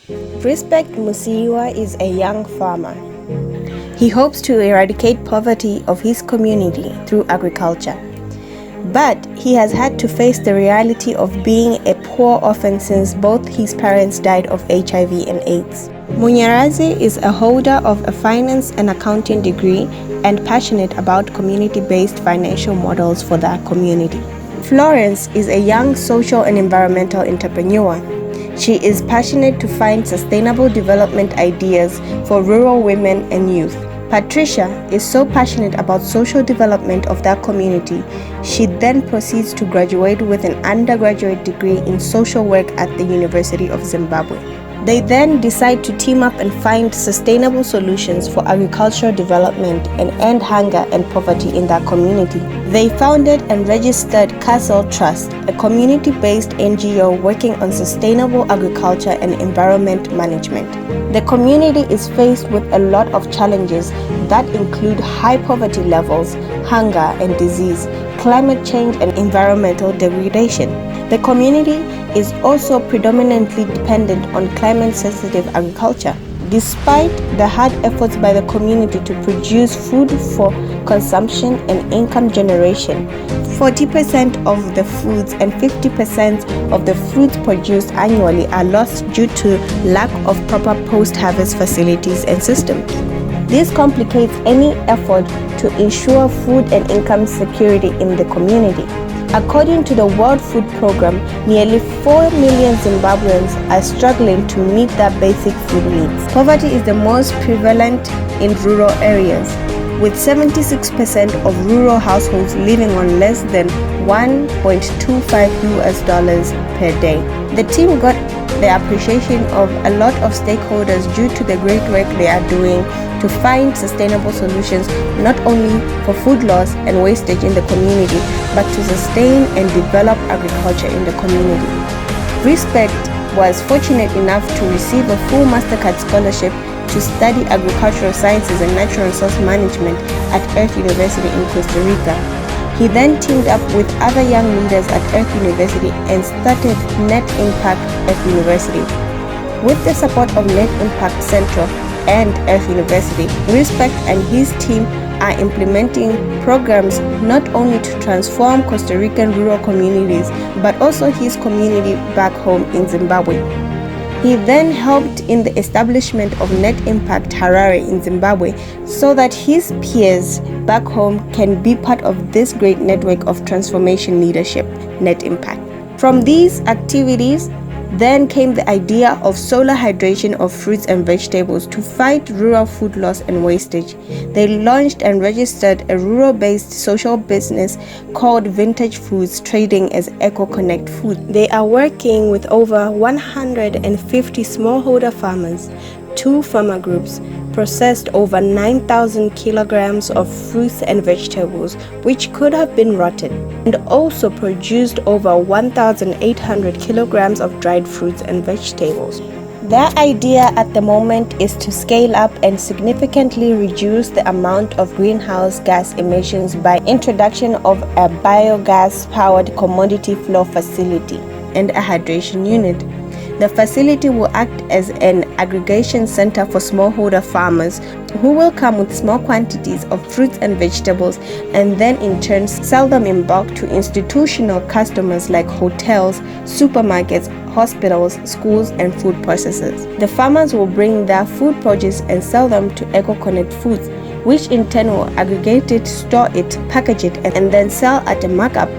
Respect Musiiwa is a young farmer. He hopes to eradicate poverty of his community through agriculture. But he has had to face the reality of being a poor orphan since both his parents died of HIV and AIDS. Munyarazi is a holder of a finance and accounting degree and passionate about community-based financial models for their community. Florence is a young social and environmental entrepreneur. She is passionate to find sustainable development ideas for rural women and youth. Patricia is so passionate about social development of that community, she then proceeds to graduate with an undergraduate degree in social work at the University of Zimbabwe. They then decide to team up and find sustainable solutions for agricultural development and end hunger and poverty in that community. They founded and registered Castle Trust, a community-based NGO working on sustainable agriculture and environment management. The community is faced with a lot of challenges that include high poverty levels, hunger and disease, climate change and environmental degradation. The community is also predominantly dependent on climate-sensitive agriculture. Despite the hard efforts by the community to produce food for consumption and income generation, 40% of the foods and 50% of the fruits produced annually are lost due to lack of proper post-harvest facilities and systems. This complicates any effort to ensure food and income security in the community. According to the World Food Programme, nearly 4 million Zimbabweans are struggling to meet their basic food needs. Poverty is the most prevalent in rural areas, with 76% of rural households living on less than $1.25 per day. The team got the appreciation of a lot of stakeholders due to the great work they are doing to find sustainable solutions not only for food loss and wastage in the community, but to sustain and develop agriculture in the community. Respect was fortunate enough to receive a full MasterCard scholarship to study agricultural sciences and natural resource management at Earth University in Costa Rica. He then teamed up with other young leaders at Earth University and started Net Impact Earth University. With the support of Net Impact Central and Earth University, Respect and his team are implementing programs not only to transform Costa Rican rural communities, but also his community back home in Zimbabwe. He then helped in the establishment of Net Impact Harare in Zimbabwe so that his peers back home can be part of this great network of transformation leadership, Net Impact. From these activities, then came the idea of solar hydration of fruits and vegetables to fight rural food loss and wastage. They launched and registered a rural-based social business called Vintage Foods, trading as EcoConnect Food. They are working with over 150 smallholder farmers, 2 farmer groups, processed over 9,000 kilograms of fruits and vegetables which could have been rotten, and also produced over 1,800 kilograms of dried fruits and vegetables. Their idea at the moment is to scale up and significantly reduce the amount of greenhouse gas emissions by introduction of a biogas-powered commodity flow facility and a hydration unit. The facility will act as an aggregation center for smallholder farmers who will come with small quantities of fruits and vegetables and then in turn sell them in bulk to institutional customers like hotels, supermarkets, hospitals, schools, and food processors. The farmers will bring their food produce and sell them to EcoConnect Foods, which in turn will aggregate it, store it, package it, and then sell at a markup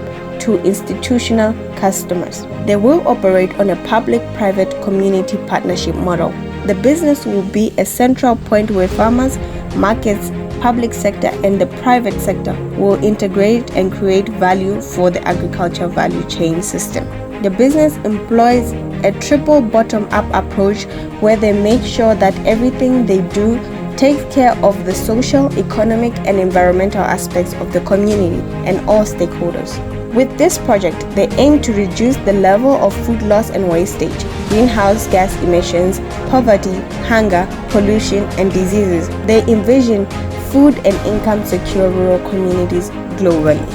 to institutional customers. They will operate on a public-private community partnership model. The business will be a central point where farmers, markets, public sector, and the private sector will integrate and create value for the agriculture value chain system. The business employs a triple bottom-up approach where they make sure that everything they do takes care of the social, economic, and environmental aspects of the community and all stakeholders. With this project, they aim to reduce the level of food loss and wastage, greenhouse gas emissions, poverty, hunger, pollution, and diseases. They envision food and income secure rural communities globally.